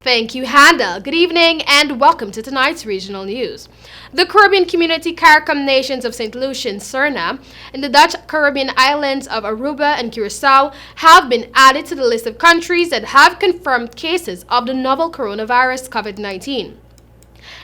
Thank you, Handel. Good evening and welcome to tonight's regional news. The Caribbean Community CARICOM nations of St. Lucia and Suriname and the Dutch Caribbean islands of Aruba and Curacao have been added to the list of countries that have confirmed cases of the novel coronavirus COVID-19.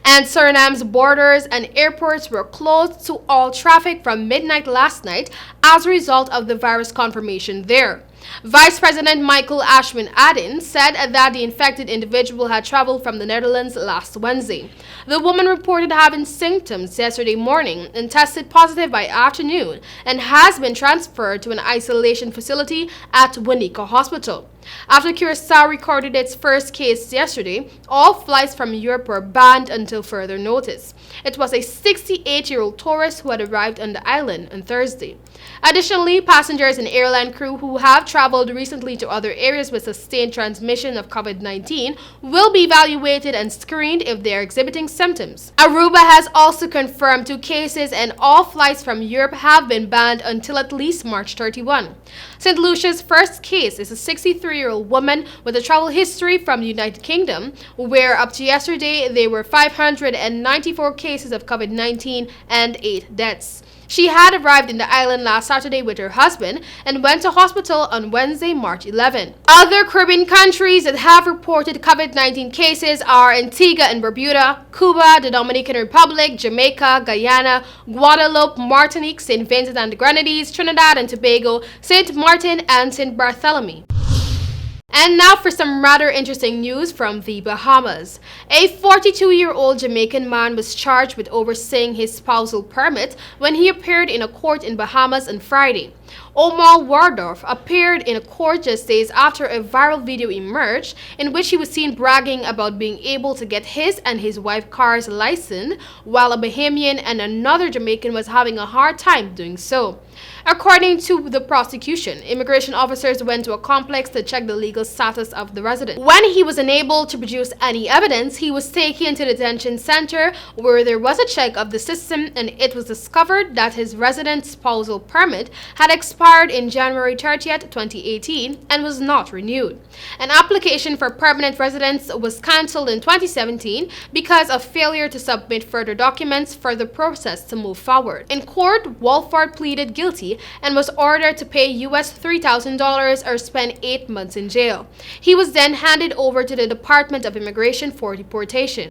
And Suriname's borders and airports were closed to all traffic from midnight last night as a result of the virus confirmation there. Vice President Michael Ashwin Adin said that the infected individual had traveled from the Netherlands last Wednesday. The woman reported having symptoms yesterday morning and tested positive by afternoon and has been transferred to an isolation facility at Wanika Hospital. After Curacao recorded its first case yesterday, all flights from Europe were banned until further notice. It was a 68-year-old tourist who had arrived on the island on Thursday. Additionally, passengers and airline crew who have traveled recently to other areas with sustained transmission of COVID-19 will be evaluated and screened if they are exhibiting symptoms. Aruba has also confirmed 2 cases and all flights from Europe have been banned until at least March 31. St. Lucia's first case is a 63-year-old woman with a travel history from the United Kingdom, where up to yesterday there were 594 cases of COVID-19 and 8 deaths. She had arrived in the island last Saturday with her husband and went to hospital on Wednesday, March 11. Other Caribbean countries that have reported COVID-19 cases are Antigua and Barbuda, Cuba, the Dominican Republic, Jamaica, Guyana, Guadeloupe, Martinique, St. Vincent and the Grenadines, Trinidad and Tobago, St. Martin, and St. Bartholomew. And now for some rather interesting news from the Bahamas. A 42-year-old Jamaican man was charged with overstaying his spousal permit when he appeared in a court in Bahamas on Friday. Omar Wardorf appeared in a court just days after a viral video emerged in which he was seen bragging about being able to get his and his wife's cars licensed, while a Bahamian and another Jamaican was having a hard time doing so. According to the prosecution, immigration officers went to a complex to check the legal status of the resident. When he was unable to produce any evidence, he was taken to the detention center where there was a check of the system, and it was discovered that his resident spousal permit had expired in January 30th, 2018 and was not renewed. An application for permanent residence was cancelled in 2017 because of failure to submit further documents for the process to move forward. In court, Walford pleaded guilty and was ordered to pay US $3,000 or spend 8 months in jail. He was then handed over to the Department of Immigration for deportation.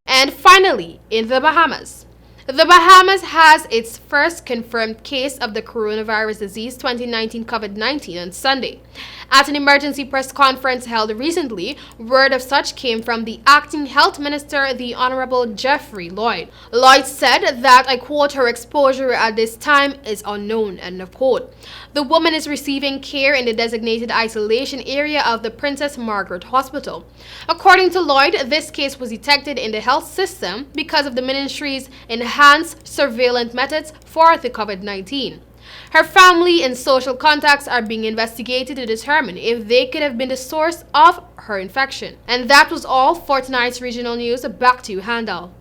And finally, in the Bahamas. The Bahamas has its first confirmed case of the coronavirus disease 2019 COVID-19 on Sunday. At an emergency press conference held recently, word of such came from the acting health minister, the Honorable Jeffrey Lloyd. Lloyd said that, I quote, her exposure at this time is unknown, end of quote. The woman is receiving care in the designated isolation area of the Princess Margaret Hospital. According to Lloyd, this case was detected in the health system because of the ministry's enhanced surveillance methods for the COVID-19. Her family and social contacts are being investigated to determine if they could have been the source of her infection. And that was all for tonight's regional news. Back to you, Handel.